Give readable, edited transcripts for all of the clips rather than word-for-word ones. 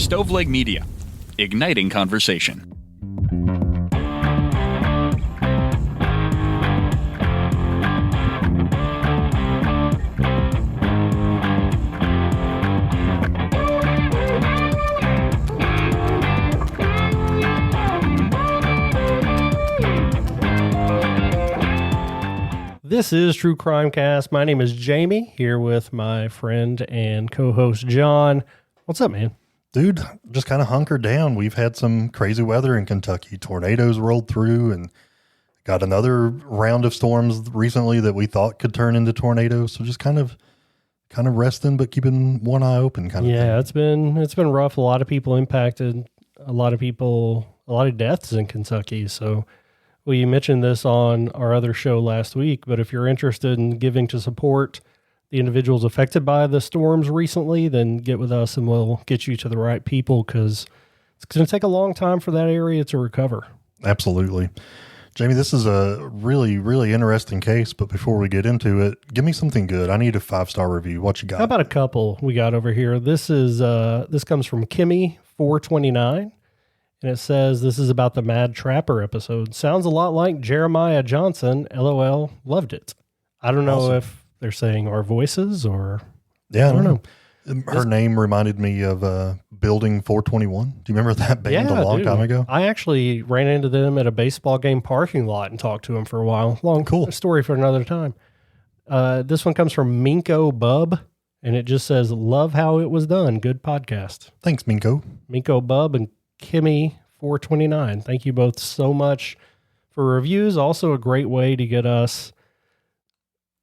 Stoveleg Media, igniting conversation. This is True Crime Cast. My name is Jamie, here with my friend and co-host John. What's up, man? Dude, just kind of hunkered down. We've had some crazy weather in Kentucky. Tornadoes rolled through and got another round of storms recently that we thought could turn into tornadoes. So just kind of resting, but keeping one eye open kind of thing. It's been rough. A lot of people impacted, a lot of deaths in Kentucky. So we mentioned this on our other show last week, but if you're interested in giving to support the individuals affected by the storms recently, then get with us and we'll get you to the right people, because it's going to take a long time for that area to recover. Absolutely. Jamie, this is a really, really interesting case, but before we get into it, give me something good. I need a 5-star review. What you got? How about a couple we got over here? This comes from Kimmy429. And it says, this is about the Mad Trapper episode. Sounds a lot like Jeremiah Johnson. LOL. Loved it. I don't know if they're saying our voices or... Yeah, I don't know. Her name reminded me of Building 421. Do you remember that band a long time ago? I actually ran into them at a baseball game parking lot and talked to them for a while. Cool story for another time. This one comes from Minko Bub, and it just says, love how it was done. Good podcast. Thanks, Minko. Minko Bub and Kimmy429. Thank you both so much for reviews. Also a great way to get us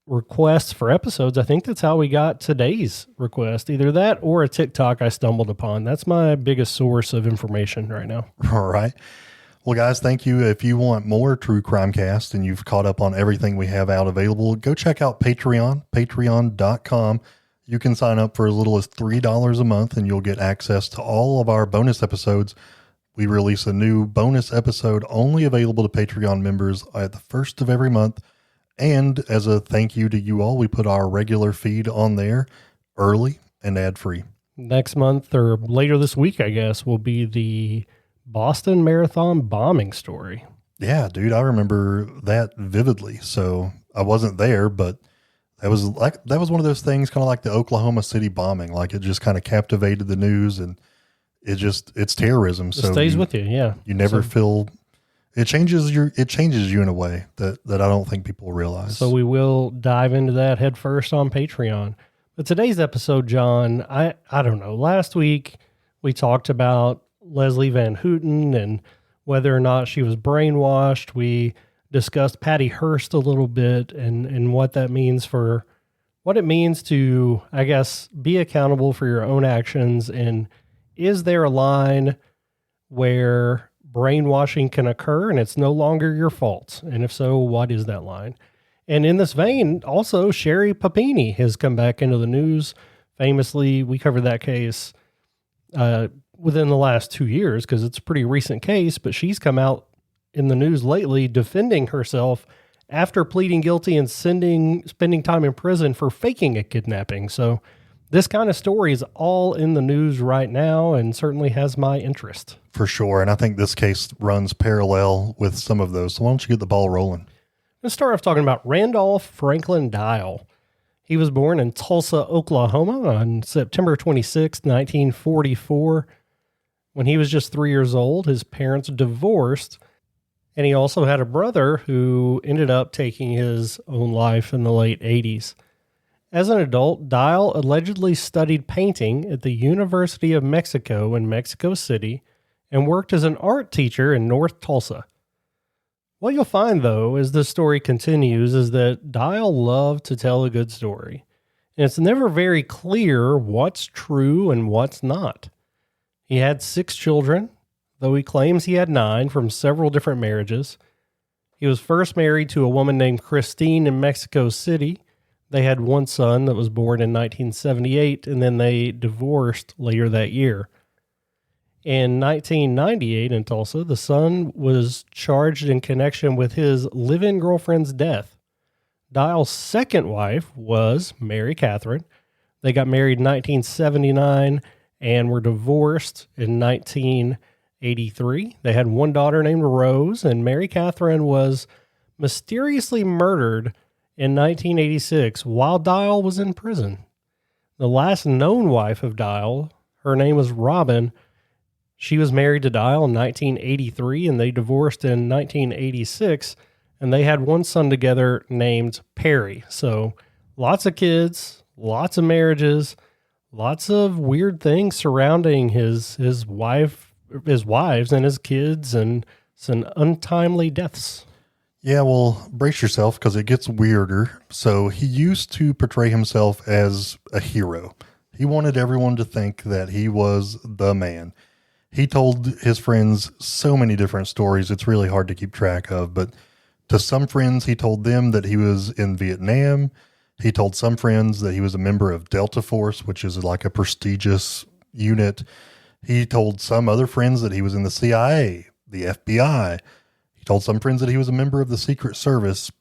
requests for episodes. I think that's how we got today's request. Either that or a TikTok I stumbled upon. That's my biggest source of information right now. All right. Well, guys, thank you. If you want more True Crime Cast and you've caught up on everything we have out available, go check out Patreon, patreon.com. You can sign up for as little as $3 a month and you'll get access to all of our bonus episodes. We release a new bonus episode only available to Patreon members at the first of every month. And as a thank you to you all, we put our regular feed on there early and ad-free. Next month or later this week, I guess, will be the Boston Marathon bombing story. Yeah, dude, I remember that vividly. So I wasn't there, but that was one of those things, kind of like the Oklahoma City bombing. Like, it just kind of captivated the news, and it's terrorism. It stays with you. Yeah. You never feel, it changes you in a way that I don't think people realize. So we will dive into that head first on Patreon. But today's episode, John, I don't know. Last week we talked about Leslie Van Houten and whether or not she was brainwashed. We discussed Patty Hearst a little bit and what that means what it means to, I guess, be accountable for your own actions. And is there a line where brainwashing can occur and it's no longer your fault? And if so, what is that line? And in this vein, also, Sherry Papini has come back into the news. Famously, we covered that case within the last 2 years because it's a pretty recent case, but she's come out in the news lately defending herself after pleading guilty and spending time in prison for faking a kidnapping. So this kind of story is all in the news right now and certainly has my interest. For sure. And I think this case runs parallel with some of those. So why don't you get the ball rolling? Let's start off talking about Randolph Franklin Dial. He was born in Tulsa, Oklahoma on September 26, 1944. When he was just 3 years old, his parents divorced, and he also had a brother who ended up taking his own life in the late 80s. As an adult, Dial allegedly studied painting at the University of Mexico in Mexico City and worked as an art teacher in North Tulsa. What you'll find, though, as this story continues, is that Dial loved to tell a good story. And it's never very clear what's true and what's not. He had 6 children, though he claims he had 9 from several different marriages. He was first married to a woman named Christine in Mexico City. They had one son that was born in 1978, and then they divorced later that year. In 1998 in Tulsa, the son was charged in connection with his live-in girlfriend's death. Dial's second wife was Mary Catherine. They got married in 1979, and were divorced in 1983. They had one daughter named Rose, and Mary Catherine was mysteriously murdered in 1986 while Dial was in prison. The last known wife of Dial, her name was Robin. She was married to Dial in 1983, and they divorced in 1986, and they had one son together named Perry. So lots of kids, lots of marriages, lots of weird things surrounding his wives and his kids, and some untimely deaths. Yeah, well, brace yourself because it gets weirder. So he used to portray himself as a hero. He wanted everyone to think that he was the man. He told his friends so many different stories, it's really hard to keep track of. But to some friends, he told them that he was in Vietnam. He told some friends that he was a member of Delta Force, which is like a prestigious unit. He told some other friends that he was in the CIA, the FBI. He told some friends that he was a member of the Secret Service.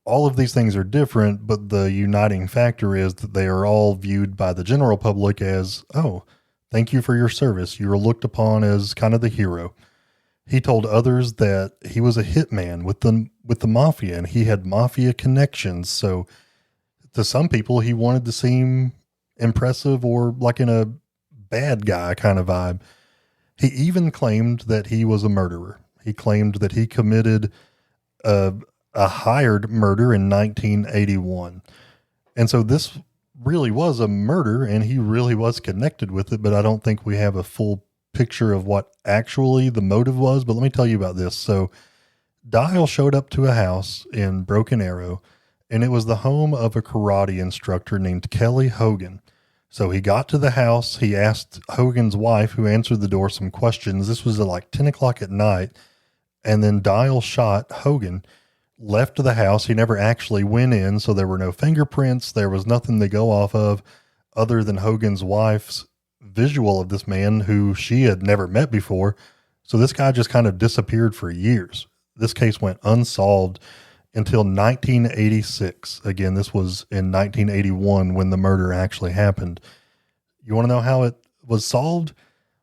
All of these things are different, but the uniting factor is that they are all viewed by the general public as, oh, thank you for your service. You were looked upon as kind of the hero. He told others that he was a hitman with the mafia, and he had mafia connections. So to some people, he wanted to seem impressive or like in a bad guy kind of vibe. He even claimed that he was a murderer. He claimed that he committed a hired murder in 1981. And so this really was a murder, and he really was connected with it, but I don't think we have a full picture of what actually the motive was. But let me tell you about this. So Dial showed up to a house in Broken Arrow, and it was the home of a karate instructor named Kelly Hogan. So he got to the house. He asked Hogan's wife, who answered the door, some questions. This was at like 10 o'clock at night. And then Dial shot Hogan, left the house. He never actually went in, so there were no fingerprints. There was nothing to go off of other than Hogan's wife's visual of this man who she had never met before. So this guy just kind of disappeared for years. This case went unsolved until 1986. Again, this was in 1981 when the murder actually happened. You want to know how it was solved?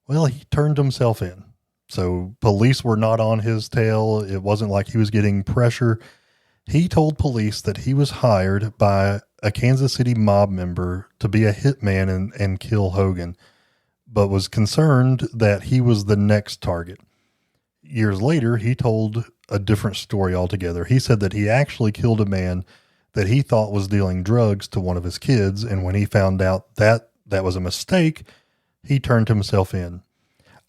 Well, he turned himself in. So police were not on his tail. It wasn't like he was getting pressure. He told police that he was hired by a Kansas City mob member to be a hitman and kill Hogan, but was concerned that he was the next target. Years later, he told a different story altogether. He said that he actually killed a man that he thought was dealing drugs to one of his kids, and when he found out that that was a mistake, he turned himself in.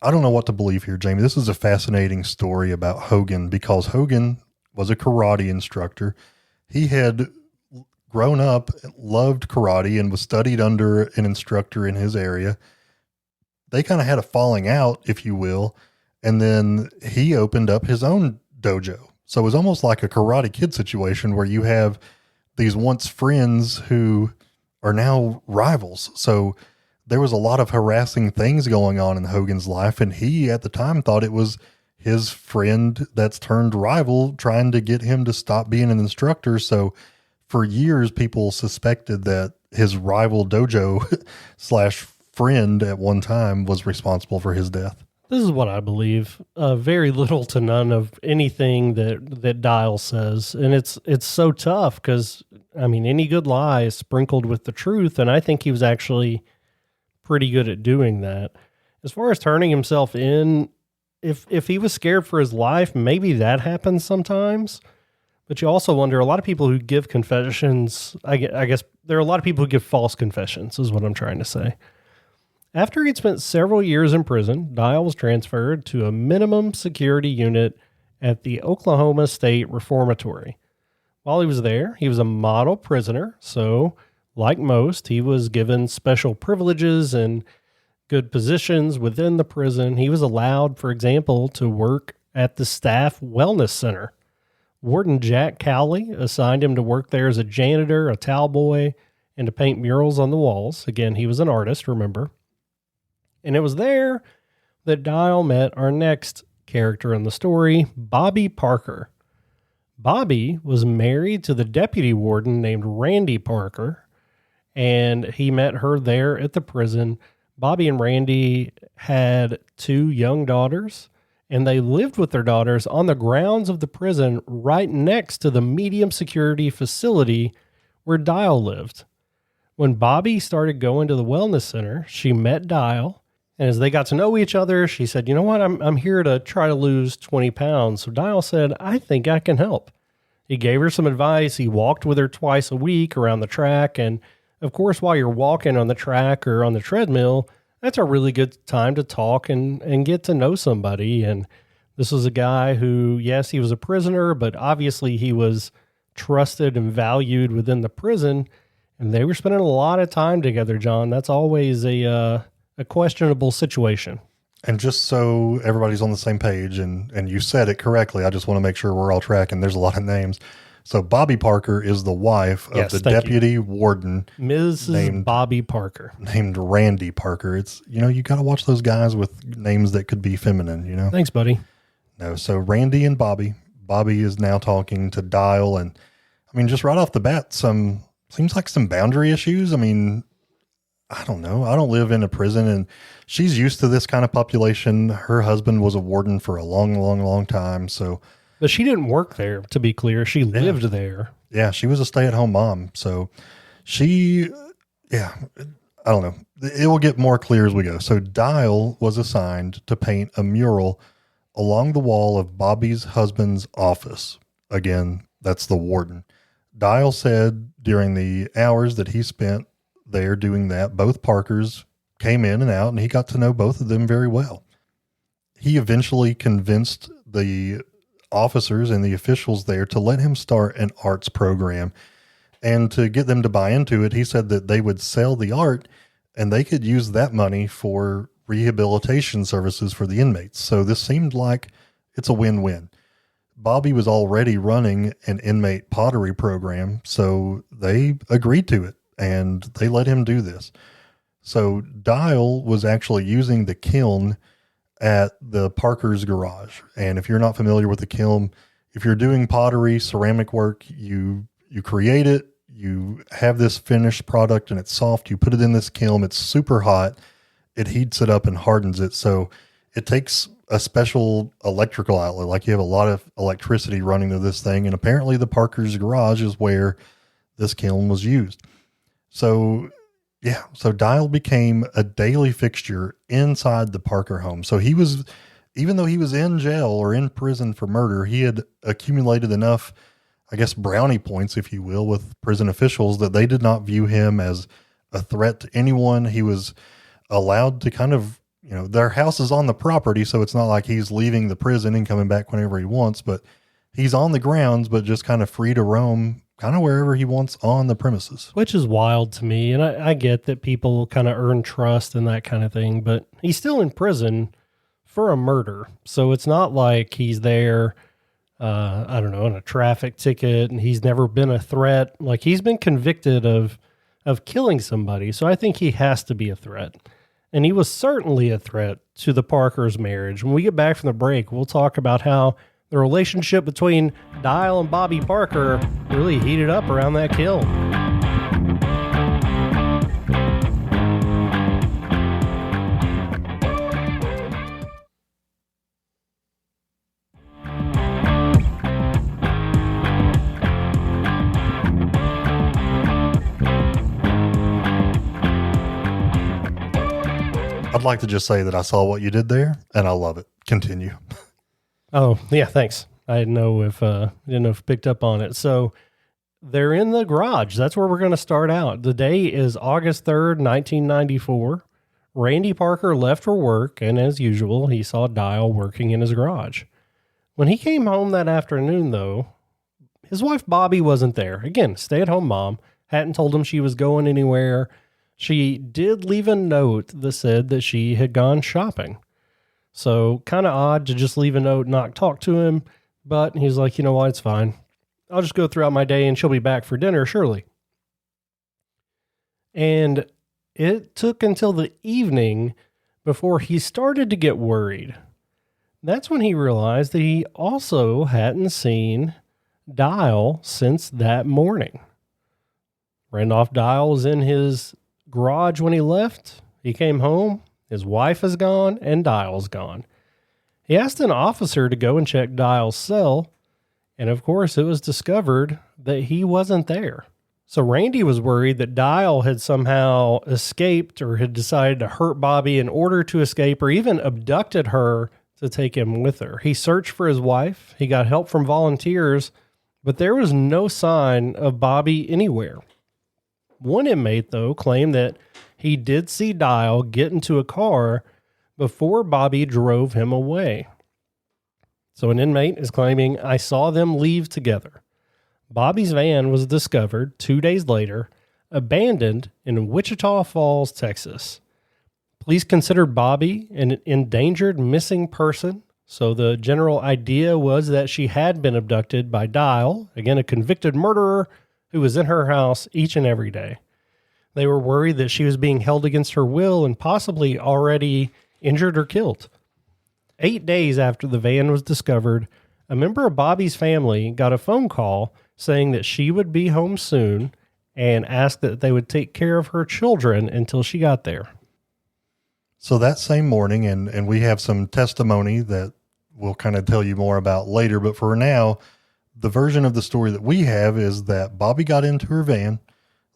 I don't know what to believe here, Jamie. This is a fascinating story about Hogan because Hogan was a karate instructor. He had grown up, loved karate, and was studied under an instructor in his area. They kind of had a falling out, if you will, and then he opened up his own dojo. So it was almost like a Karate Kid situation where you have these once friends who are now rivals. So there was a lot of harassing things going on in Hogan's life, and he at the time thought it was his friend that's turned rival trying to get him to stop being an instructor. So for years, people suspected that his rival dojo slash friend at one time was responsible for his death. This is what I believe. Very little to none of anything that Dial says. And it's so tough because, I mean, any good lie is sprinkled with the truth. And I think he was actually pretty good at doing that. As far as turning himself in, if he was scared for his life, maybe that happens sometimes. But you also wonder, a lot of people who give confessions, I guess there are a lot of people who give false confessions, is what I'm trying to say. After he'd spent several years in prison, Dial was transferred to a minimum security unit at the Oklahoma State Reformatory. While he was there, he was a model prisoner, so like most, he was given special privileges and good positions within the prison. He was allowed, for example, to work at the staff wellness center. Warden Jack Cowley assigned him to work there as a janitor, a towel boy, and to paint murals on the walls. Again, he was an artist, remember. And it was there that Dial met our next character in the story, Bobbi Parker. Bobbi was married to the deputy warden named Randy Parker, and he met her there at the prison. Bobbi and Randy had 2 young daughters, and they lived with their daughters on the grounds of the prison right next to the medium security facility where Dial lived. When Bobbi started going to the wellness center, she met Dial, and as they got to know each other, she said, you know what, I'm here to try to lose 20 pounds. So Dial said, I think I can help. He gave her some advice. He walked with her twice a week around the track. And of course, while you're walking on the track or on the treadmill, that's a really good time to talk and get to know somebody. And this was a guy who, yes, he was a prisoner, but obviously he was trusted and valued within the prison. And they were spending a lot of time together, John. That's always a questionable situation. And just so everybody's on the same page, and you said it correctly, I just want to make sure we're all tracking. There's a lot of names. So Bobbi parker is the wife of the deputy warden, Mrs. Bobbi Parker, named Randy Parker. It's, you got to watch those guys with names that could be feminine, Thanks, buddy. No, so Randy and Bobbi. Bobbi is now talking to Dial, and I mean, just right off the bat, seems like some boundary issues. I mean, I don't know. I don't live in a prison, and she's used to this kind of population. Her husband was a warden for a long, long, long time. So, but she didn't work there, to be clear. She lived there. Yeah, she was a stay-at-home mom. So I don't know. It will get more clear as we go. So Dial was assigned to paint a mural along the wall of Bobbi's husband's office. Again, that's the warden. Dial said during the hours that he spent there doing that, both Parkers came in and out, and he got to know both of them very well. He eventually convinced the officers and the officials there to let him start an arts program. And to get them to buy into it, he said that they would sell the art and they could use that money for rehabilitation services for the inmates. So this seemed like it's a win-win. Bobbi was already running an inmate pottery program, so they agreed to it and they let him do this. So Dial was actually using the kiln at the Parker's garage. And if you're not familiar with the kiln, if you're doing pottery, ceramic work, you create it, you have this finished product and it's soft. You put it in this kiln. It's super hot. It heats it up and hardens it. So it takes a special electrical outlet. Like you have a lot of electricity running to this thing. And apparently the Parker's garage is where this kiln was used. So Dial became a daily fixture inside the Parker home. So even though he was in jail or in prison for murder, he had accumulated enough, I guess, brownie points, if you will, with prison officials that they did not view him as a threat to anyone. He was allowed to kind of, their house is on the property, so it's not like he's leaving the prison and coming back whenever he wants, but he's on the grounds, but just kind of free to roam kind of wherever he wants on the premises. Which is wild to me. And I get that people kind of earn trust and that kind of thing, but he's still in prison for a murder. So it's not like he's there, I don't know, in a traffic ticket and he's never been a threat. Like he's been convicted of killing somebody. So I think he has to be a threat. And he was certainly a threat to the Parker's marriage. When we get back from the break, we'll talk about how the relationship between Dial and Bobbi Parker really heated up around that kiln. I'd like to just say that I saw what you did there and I love it. Continue. Oh, yeah, thanks. I didn't know if you picked up on it. So they're in the garage. That's where we're going to start out. The day is August 3rd, 1994. Randy Parker left for work, and as usual, he saw Dial working in his garage. When he came home that afternoon, though, his wife Bobbi wasn't there. Again, stay-at-home mom. Hadn't told him she was going anywhere. She did leave a note that said that she had gone shopping. So kind of odd to just leave a note and not talk to him. But he's like, you know what, it's fine. I'll just go throughout my day and she'll be back for dinner, surely. And it took until the evening before he started to get worried. That's when he realized that he also hadn't seen Dial since that morning. Randolph Dial was in his garage when he left. He came home, his wife is gone, and Dial's gone. He asked an officer to go and check Dial's cell, and of course it was discovered that he wasn't there. So Randy was worried that Dial had somehow escaped or had decided to hurt Bobbi in order to escape, or even abducted her to take him with her. He searched for his wife. He got help from volunteers, but there was no sign of Bobbi anywhere. One inmate, though, claimed that he did see Dial get into a car before Bobbi drove him away. So an inmate is claiming, I saw them leave together. Bobbi's van was discovered 2 days later, abandoned in Wichita Falls, Texas. Police considered Bobbi an endangered missing person, so the general idea was that she had been abducted by Dial, again a convicted murderer who was in her house each and every day. They were worried that she was being held against her will and possibly already injured or killed. 8 days after the van was discovered, a member of Bobbi's family got a phone call saying that she would be home soon and asked that they would take care of her children until she got there. So that same morning, and we have some testimony that we'll kind of tell you more about later, but for now, the version of the story that we have is that Bobbi got into her van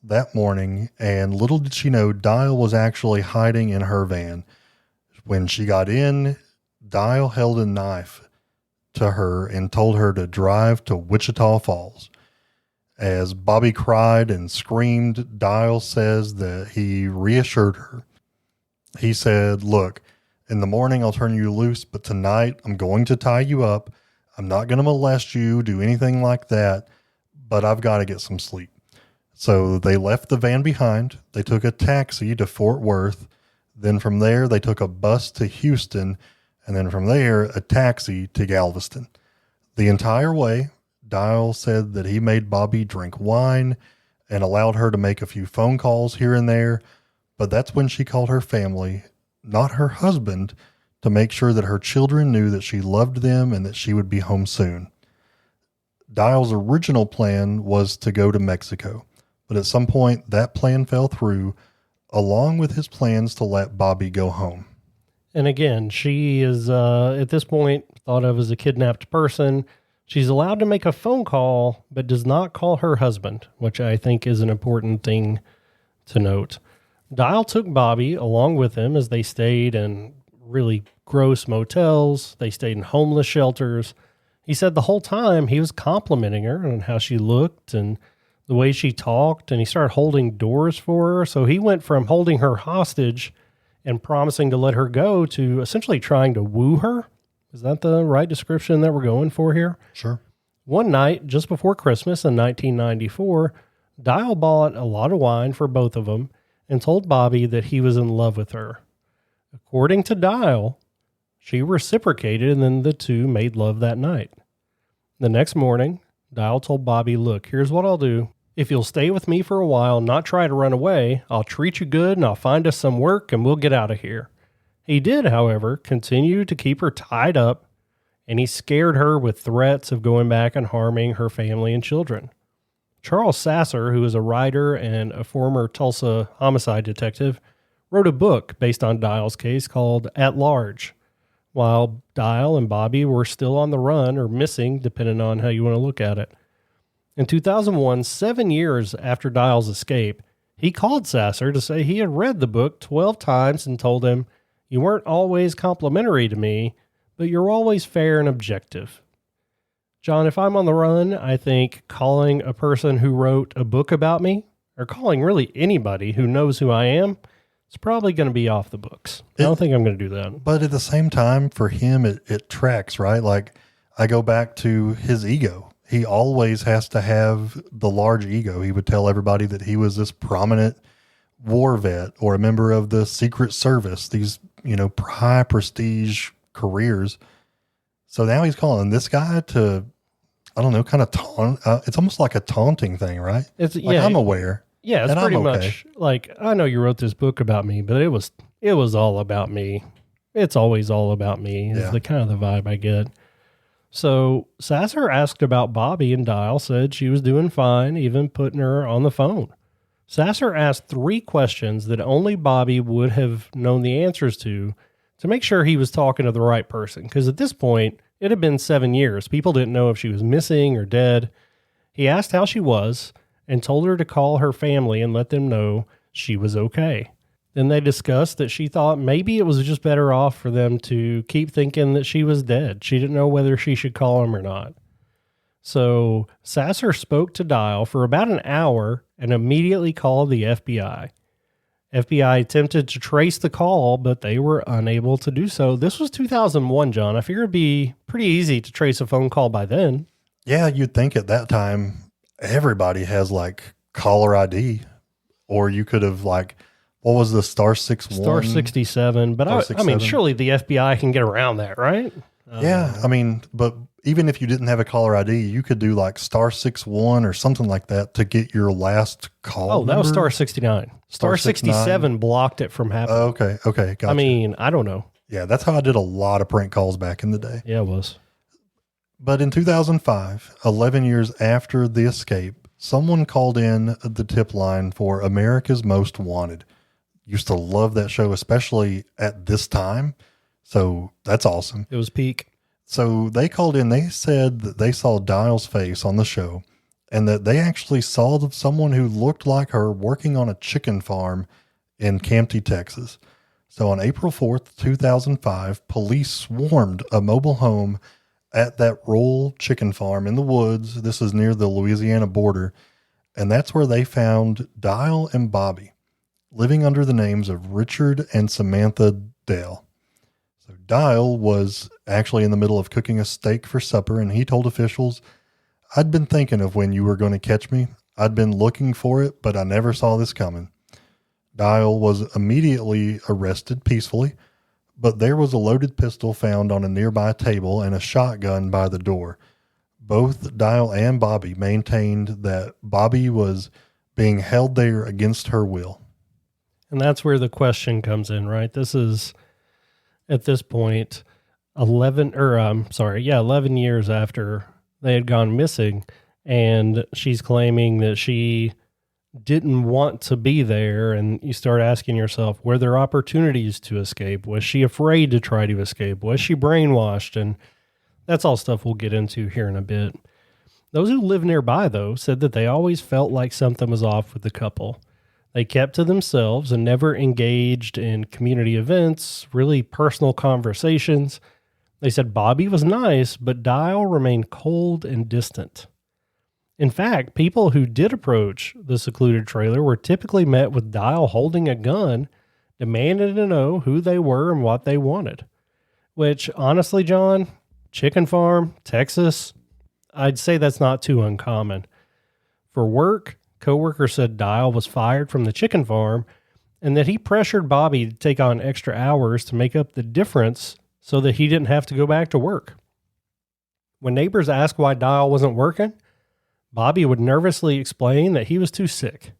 that morning, and little did she know Dial was actually hiding in her van. When she got in, Dial held a knife to her and told her to drive to Wichita Falls. As Bobbi cried and screamed, Dial says that he reassured her. He said, look, in the morning I'll turn you loose, but tonight I'm going to tie you up. I'm not going to molest you, do anything like that, but I've got to get some sleep. So they left the van behind. They took a taxi to Fort Worth. Then from there, they took a bus to Houston, and then from there, a taxi to Galveston. The entire way, Dial said that he made Bobbi drink wine and allowed her to make a few phone calls here and there, but that's when she called her family, not her husband, to make sure that her children knew that she loved them and that she would be home soon. Dial's original plan was to go to Mexico, but at some point that plan fell through, along with his plans to let Bobbi go home. And again, she is, at this point, thought of as a kidnapped person. She's allowed to make a phone call, but does not call her husband, which I think is an important thing to note. Dial took Bobbi along with him as they stayed in really gross motels. They stayed in homeless shelters. He said the whole time he was complimenting her on how she looked and the way she talked, and he started holding doors for her. So he went from holding her hostage and promising to let her go to essentially trying to woo her. Is that the right description that we're going for here? Sure. One night, just before Christmas in 1994, Dial bought a lot of wine for both of them and told Bobbi that he was in love with her. According to Dial, she reciprocated, and then the two made love that night. The next morning, Dial told Bobbi, look, here's what I'll do. If you'll stay with me for a while, not try to run away, I'll treat you good and I'll find us some work and we'll get out of here. He did, however, continue to keep her tied up, and he scared her with threats of going back and harming her family and children. Charles Sasser, who is a writer and a former Tulsa homicide detective, wrote a book based on Dial's case called At Large, while Dial and Bobbi were still on the run or missing, depending on how you want to look at it. In 2001, 7 years after Dial's escape, he called Sasser to say he had read the book 12 times and told him, you weren't always complimentary to me, but you're always fair and objective. John, if I'm on the run, I think calling a person who wrote a book about me, or calling really anybody who knows who I am, it's probably going to be off the books. I don't think I'm going to do that. But at the same time, for him, it tracks, right? Like, I go back to his ego. He always has to have the large ego. He would tell everybody that he was this prominent war vet or a member of the Secret Service, these, high prestige careers. So now he's calling this guy to, I don't know, kind of taunt. It's almost like a taunting thing, right? It's like, I'm aware. Yeah, it's pretty much like, I know you wrote this book about me, but it was all about me. It's always all about me is the kind of the vibe I get. So Sasser asked about Bobbi, and Dial said she was doing fine, even putting her on the phone. Sasser asked 3 questions that only Bobbi would have known the answers to make sure he was talking to the right person. Because at this point, it had been 7 years. People didn't know if she was missing or dead. He asked how she was and told her to call her family and let them know she was okay. Then they discussed that she thought maybe it was just better off for them to keep thinking that she was dead. She didn't know whether she should call him or not. So Sasser spoke to Dial for about an hour and immediately called the FBI. FBI attempted to trace the call, but they were unable to do so. This was 2001, John. I figure it'd be pretty easy to trace a phone call by then. Yeah, you'd think at that time, everybody has like caller ID, or you could have like, what was the star 61? Star 67. But I mean, surely the FBI can get around that, right? Yeah. I mean, but even if you didn't have a caller ID, you could do like star 61 or something like that to get your last call. Oh, that was star 69. Star 67 blocked it from happening. Okay. Gotcha. I mean, I don't know. Yeah, that's how I did a lot of prank calls back in the day. Yeah, it was. But in 2005, 11 years after the escape, someone called in the tip line for America's Most Wanted. Used to love that show, especially at this time. So that's awesome. It was peak. So they called in. They said that they saw Dial's face on the show and that they actually saw someone who looked like her working on a chicken farm in Kamptee, Texas. So on April 4th, 2005, police swarmed a mobile home at that rural chicken farm in the woods. This is near the Louisiana border. And that's where they found Dial and Bobbi living under the names of Richard and Samantha Dale. So Dial was actually in the middle of cooking a steak for supper, and he told officials, "I'd been thinking of when you were going to catch me. I'd been looking for it, but I never saw this coming." Dial was immediately arrested peacefully, but there was a loaded pistol found on a nearby table and a shotgun by the door. Both Dial and Bobbi maintained that Bobbi was being held there against her will. And that's where the question comes in, right? This is, at this point, 11 years after they had gone missing, and she's claiming that she didn't want to be there. And you start asking yourself, were there opportunities to escape? Was she afraid to try to escape? Was she brainwashed? And that's all stuff we'll get into here in a bit. Those who live nearby, though, said that they always felt like something was off with the couple. They kept to themselves and never engaged in community events, really personal conversations. They said Bobbi was nice, but Dial remained cold and distant. In fact, people who did approach the secluded trailer were typically met with Dial holding a gun, demanding to know who they were and what they wanted. Which, honestly, John, chicken farm, Texas, I'd say that's not too uncommon. For work, coworkers said Dial was fired from the chicken farm and that he pressured Bobbi to take on extra hours to make up the difference so that he didn't have to go back to work. When neighbors asked why Dial wasn't working, Bobbi would nervously explain that he was too sick.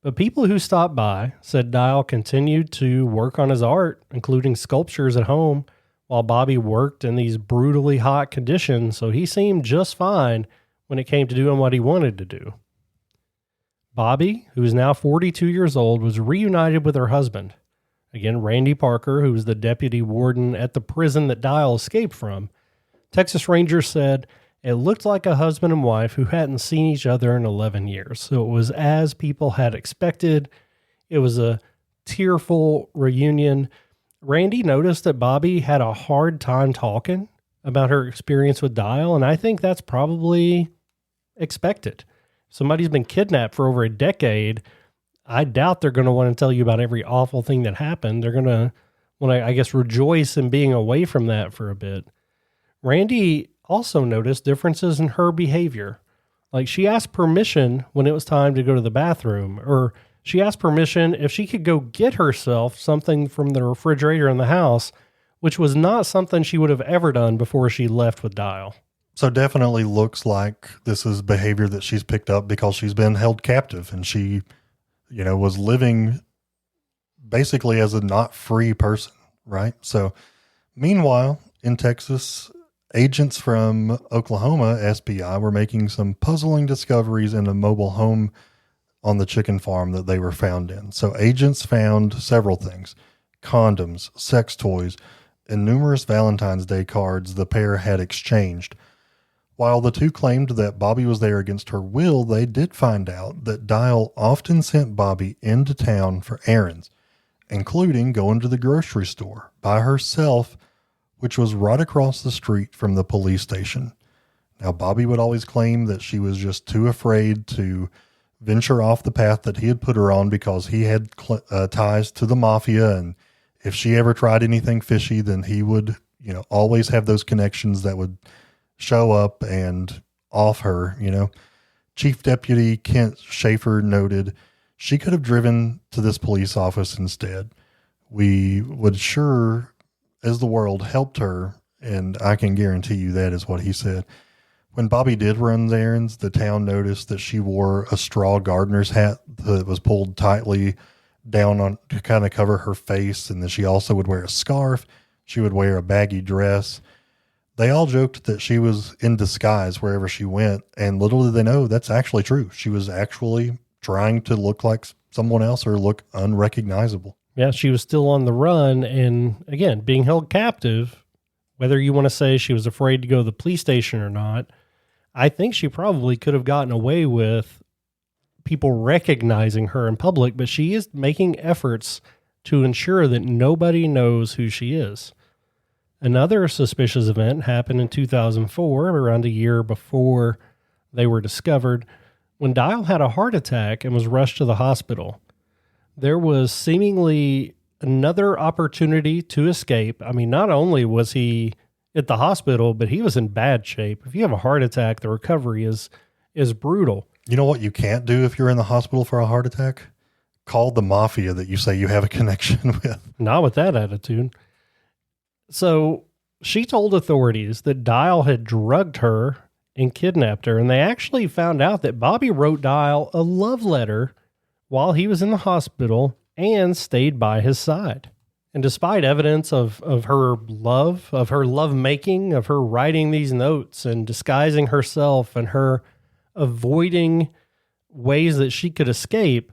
But people who stopped by said Dial continued to work on his art, including sculptures at home, while Bobbi worked in these brutally hot conditions, so he seemed just fine when it came to doing what he wanted to do. Bobbi, who is now 42 years old, was reunited with her husband. Again, Randy Parker, who was the deputy warden at the prison that Dial escaped from. Texas Rangers said it looked like a husband and wife who hadn't seen each other in 11 years. So it was as people had expected. It was a tearful reunion. Randy noticed that Bobbi had a hard time talking about her experience with Dial, and I think that's probably expected. Somebody's been kidnapped for over a decade. I doubt they're going to want to tell you about every awful thing that happened. They're going to want to, I guess, rejoice in being away from that for a bit. Randy also noticed differences in her behavior. Like, she asked permission when it was time to go to the bathroom, or she asked permission if she could go get herself something from the refrigerator in the house, which was not something she would have ever done before she left with Dial. So definitely looks like this is behavior that she's picked up because she's been held captive and she, was living basically as a not free person, right? So meanwhile, in Texas, agents from Oklahoma SBI were making some puzzling discoveries in a mobile home on the chicken farm that they were found in. So agents found several things: condoms, sex toys, and numerous Valentine's Day cards the pair had exchanged. While the two claimed that Bobbi was there against her will, they did find out that Dial often sent Bobbi into town for errands, including going to the grocery store by herself, which was right across the street from the police station. Now, Bobbi would always claim that she was just too afraid to venture off the path that he had put her on because he had ties to the mafia, and if she ever tried anything fishy, then he would, always have those connections that would show up and off her. Chief Deputy Kent Schaefer noted she could have driven to this police office instead. We would sure as the world helped her, and I can guarantee you that is what he said. When Bobbi did run errands, the town noticed that she wore a straw gardener's hat that was pulled tightly down on to kind of cover her face, and then she also would wear a scarf. She would wear a baggy dress. They all joked that she was in disguise wherever she went, and little did they know that's actually true. She was actually trying to look like someone else or look unrecognizable. Yeah, she was still on the run and, again, being held captive. Whether you want to say she was afraid to go to the police station or not, I think she probably could have gotten away with people recognizing her in public, but she is making efforts to ensure that nobody knows who she is. Another suspicious event happened in 2004, around a year before they were discovered, when Dial had a heart attack and was rushed to the hospital. There was seemingly another opportunity to escape. I mean, not only was he at the hospital, but he was in bad shape. If you have a heart attack, the recovery is brutal. You know what you can't do if you're in the hospital for a heart attack? Call the mafia that you say you have a connection with. Not with that attitude. So she told authorities that Dial had drugged her and kidnapped her, and they actually found out that Bobbi wrote Dial a love letter while he was in the hospital and stayed by his side. And despite evidence of her love, of her lovemaking, of her writing these notes and disguising herself and her avoiding ways that she could escape,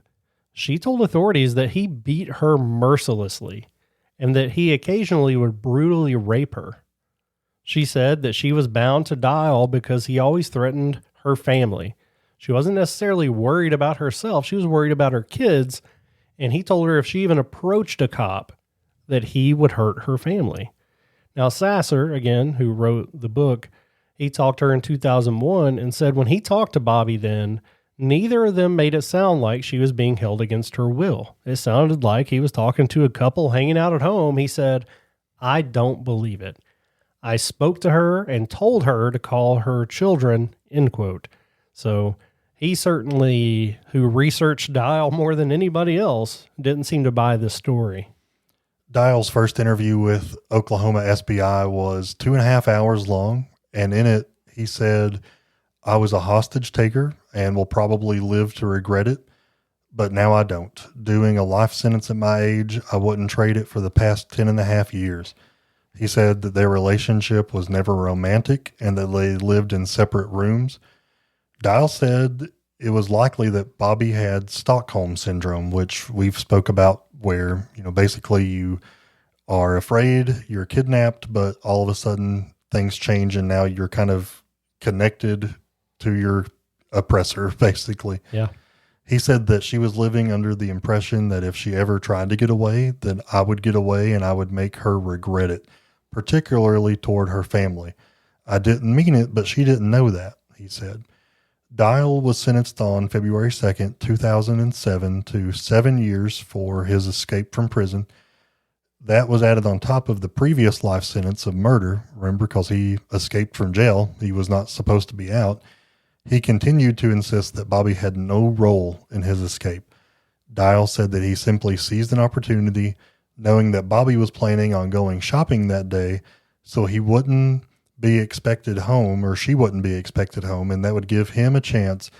she told authorities that he beat her mercilessly and that he occasionally would brutally rape her. She said that she was bound to Dial because he always threatened her family. She wasn't necessarily worried about herself. She was worried about her kids, and he told her if she even approached a cop, that he would hurt her family. Now, Sasser, again, who wrote the book, he talked to her in 2001 and said when he talked to Bobbi then, neither of them made it sound like she was being held against her will. It sounded like he was talking to a couple hanging out at home. He said, "I don't believe it. I spoke to her and told her to call her children," end quote. So he certainly, who researched Dial more than anybody else, didn't seem to buy this story. Dial's first interview with Oklahoma SBI was 2.5 hours long, and in it, he said, "I was a hostage taker and will probably live to regret it, but now I don't. Doing a life sentence at my age, I wouldn't trade it for the past 10.5 years. He said that their relationship was never romantic and that they lived in separate rooms. Dial said it was likely that Bobbi had Stockholm syndrome, which we've spoke about, where, basically you are afraid, you're kidnapped, but all of a sudden things change and now you're kind of connected to your oppressor, basically. Yeah. He said that she was living under the impression that if she ever tried to get away, then I would get away and I would make her regret it, particularly toward her family. I didn't mean it, but she didn't know that," he said. Dial was sentenced on February 2nd, 2007 to 7 years for his escape from prison. That was added on top of the previous life sentence of murder. Remember, because he escaped from jail, he was not supposed to be out. He continued to insist that Bobbi had no role in his escape. Dial said that he simply seized an opportunity, knowing that Bobbi was planning on going shopping that day, so he wouldn't be expected home, or she wouldn't be expected home, and that would give him a chance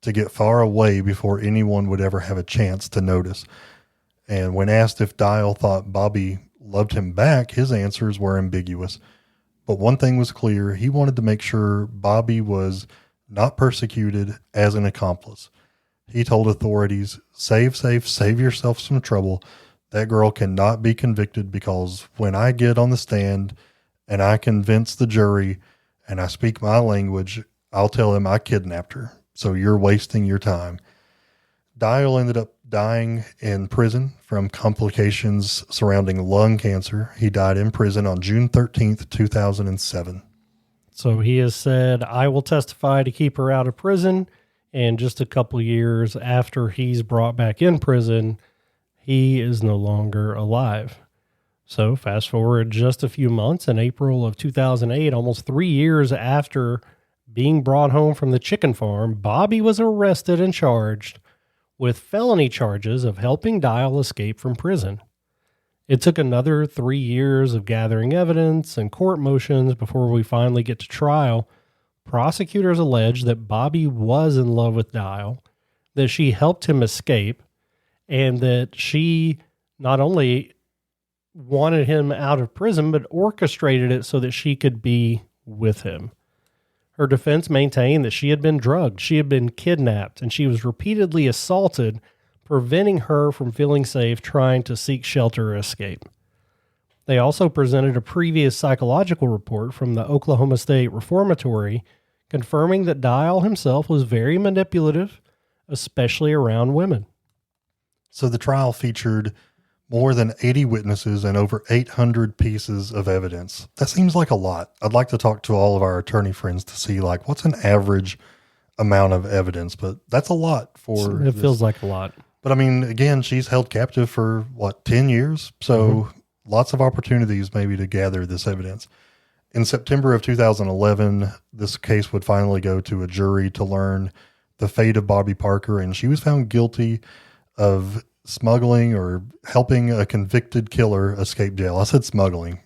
to get far away before anyone would ever have a chance to notice. And when asked if Dial thought Bobbi loved him back, his answers were ambiguous. But one thing was clear: he wanted to make sure Bobbi was not persecuted as an accomplice. He told authorities, save yourself some trouble. That girl cannot be convicted because when I get on the stand and I convince the jury and I speak my language, I'll tell him I kidnapped her. So you're wasting your time. Dial ended up dying in prison from complications surrounding lung cancer. He died in prison on June 13th, 2007. So he has said, I will testify to keep her out of prison. And just a couple years after he's brought back in prison, he is no longer alive. So fast forward just a few months, in April of 2008, almost 3 years after being brought home from the chicken farm, Bobbi was arrested and charged with felony charges of helping Dial escape from prison. It took another 3 years of gathering evidence and court motions before we finally get to trial. Prosecutors allege that Bobbi was in love with Dial, that she helped him escape, and that she not only wanted him out of prison, but orchestrated it so that she could be with him. Her defense maintained that she had been drugged, she had been kidnapped, and she was repeatedly assaulted, preventing her from feeling safe trying to seek shelter or escape. They also presented a previous psychological report from the Oklahoma State Reformatory confirming that Dial himself was very manipulative, especially around women. So the trial featured more than 80 witnesses and over 800 pieces of evidence. That seems like a lot. I'd like to talk to all of our attorney friends to see like what's an average amount of evidence, but that's a lot for it. Feels like a lot. But I mean, again, she's held captive for 10 years. So lots of opportunities maybe to gather this evidence. In September of 2011, this case would finally go to a jury to learn the fate of Bobbi Parker, and she was found guilty of smuggling or helping a convicted killer escape jail. I said smuggling.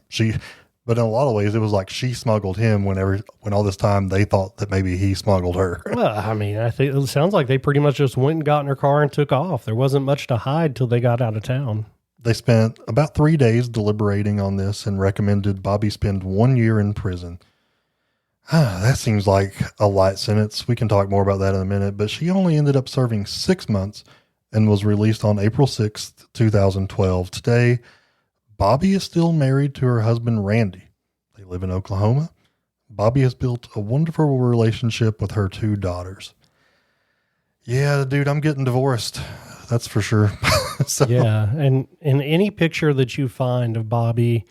But in a lot of ways, it was like she smuggled him when all this time they thought that maybe he smuggled her. Well, I mean, I think it sounds like they pretty much just went and got in her car and took off. There wasn't much to hide till they got out of town. They spent about 3 days deliberating on this and recommended Bobbi spend 1 year in prison. That seems like a light sentence. We can talk more about that in a minute, but she only ended up serving 6 months and was released on April 6th, 2012. Today, Bobbi is still married to her husband, Randy. They live in Oklahoma. Bobbi has built a wonderful relationship with her 2 daughters. Yeah, dude, I'm getting divorced. That's for sure. So. Yeah, and in any picture that you find of Bobbi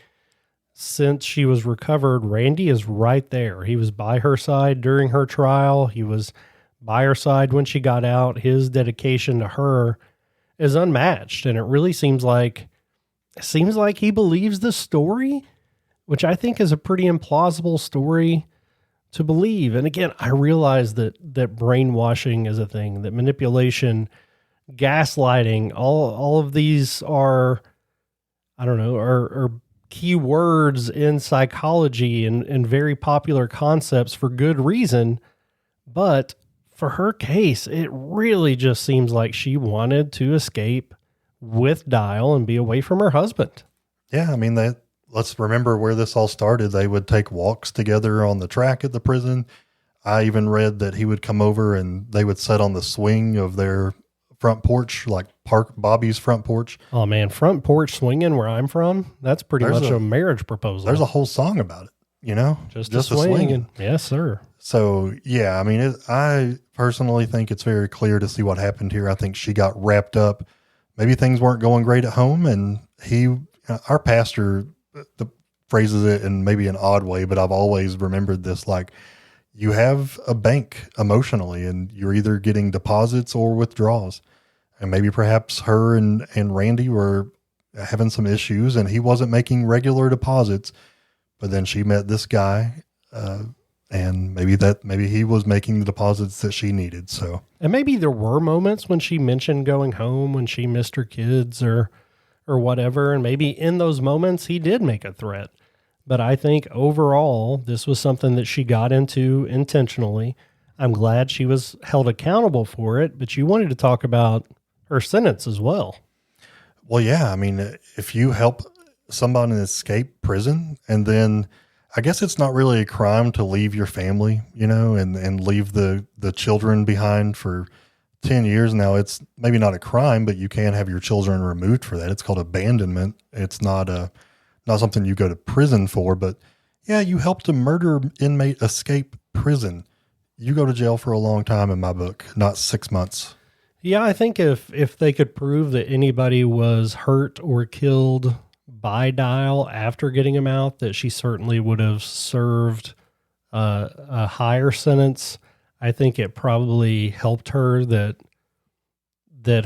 since she was recovered, Randy is right there. He was by her side during her trial. He was by her side when she got out. His dedication to her is unmatched, and it really seems like he believes the story, which I think is a pretty implausible story to believe. And again, I realize that brainwashing is a thing, that manipulation, gaslighting, all of these are key words in psychology and very popular concepts for good reason. But for her case, it really just seems like she wanted to escape with Dial and be away from her husband. Yeah, I mean, let's remember where this all started. They would take walks together on the track at the prison. I even read that he would come over and they would sit on the swing of their front porch, like Bobbi's front porch. Oh man, front porch swinging where I'm from, that's pretty much a marriage proposal. There's a whole song about it, just a swinging. Yes, sir. So yeah, I mean, I personally think it's very clear to see what happened here. I think she got wrapped up. Maybe things weren't going great at home, and our pastor phrases it in maybe an odd way, but I've always remembered this, like, you have a bank emotionally and you're either getting deposits or withdrawals. And maybe perhaps her and Randy were having some issues and he wasn't making regular deposits, but then she met this guy, and maybe he was making the deposits that she needed. So, and maybe there were moments when she mentioned going home when she missed her kids or whatever. And maybe in those moments he did make a threat. But I think overall, this was something that she got into intentionally. I'm glad she was held accountable for it, but you wanted to talk about her sentence as well. Well, yeah. I mean, if you help somebody escape prison, and then I guess it's not really a crime to leave your family, and leave the children behind for 10 years now, it's maybe not a crime, but you can have your children removed for that. It's called abandonment. It's not something you go to prison for, but yeah, you helped a murder inmate escape prison. You go to jail for a long time in my book, not 6 months. Yeah, I think if they could prove that anybody was hurt or killed by Dial after getting him out, that she certainly would have served a higher sentence. I think it probably helped her that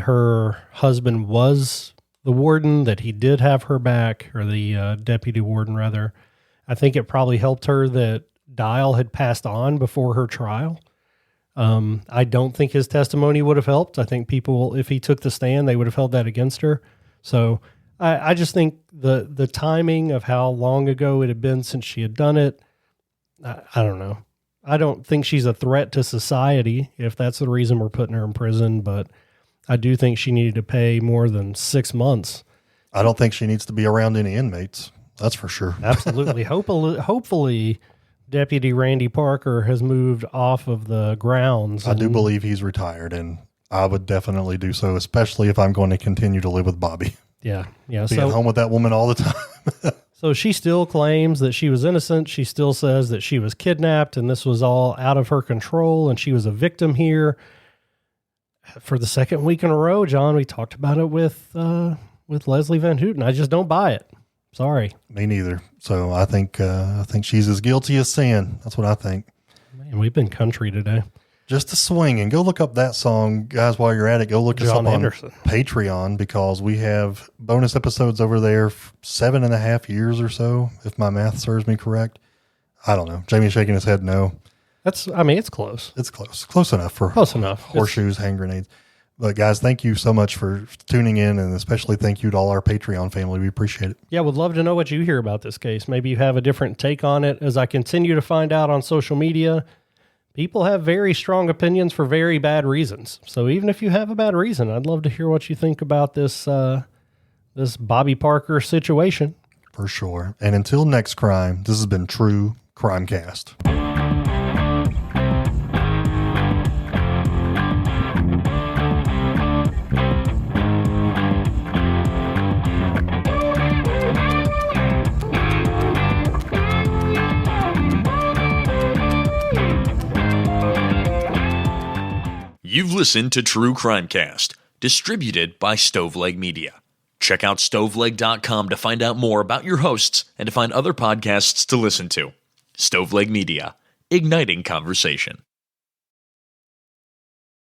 her husband was the warden, that he did have her back, or the deputy warden rather. I think it probably helped her that Dial had passed on before her trial. I don't think his testimony would have helped. I think people, if he took the stand, they would have held that against her. So I just think the timing of how long ago it had been since she had done it, I don't know. I don't think she's a threat to society if that's the reason we're putting her in prison, but I do think she needed to pay more than 6 months. I don't think she needs to be around any inmates. That's for sure. Absolutely. Hopefully, Deputy Randy Parker has moved off of the grounds. I do believe he's retired, and I would definitely do so, especially if I'm going to continue to live with Bobbi. Yeah. Be at home with that woman all the time. So she still claims that she was innocent. She still says that she was kidnapped and this was all out of her control and she was a victim here. For the second week in a row, John, we talked about it with Leslie Van Houten. I just don't buy it. Sorry. Me neither. So I think she's as guilty as sin. That's what I think. Man, we've been country today. Just a swing, and go look up that song, guys. While you're at it, go look us up Anderson. On Patreon, because we have bonus episodes over there. 7.5 years or so, if my math serves me correct. I don't know. Jamie's shaking his head. No, it's close. It's close enough for horseshoes, hand grenades. But guys, thank you so much for tuning in, and especially thank you to all our Patreon family. We appreciate it. Yeah, would love to know what you hear about this case. Maybe you have a different take on it. As I continue to find out on social media, people have very strong opinions for very bad reasons. So even if you have a bad reason, I'd love to hear what you think about this Bobbi Parker situation. For sure. And until next crime, this has been True Crimecast. You've listened to True Crimecast, distributed by Stoveleg Media. Check out stoveleg.com to find out more about your hosts and to find other podcasts to listen to. Stoveleg Media, igniting conversation.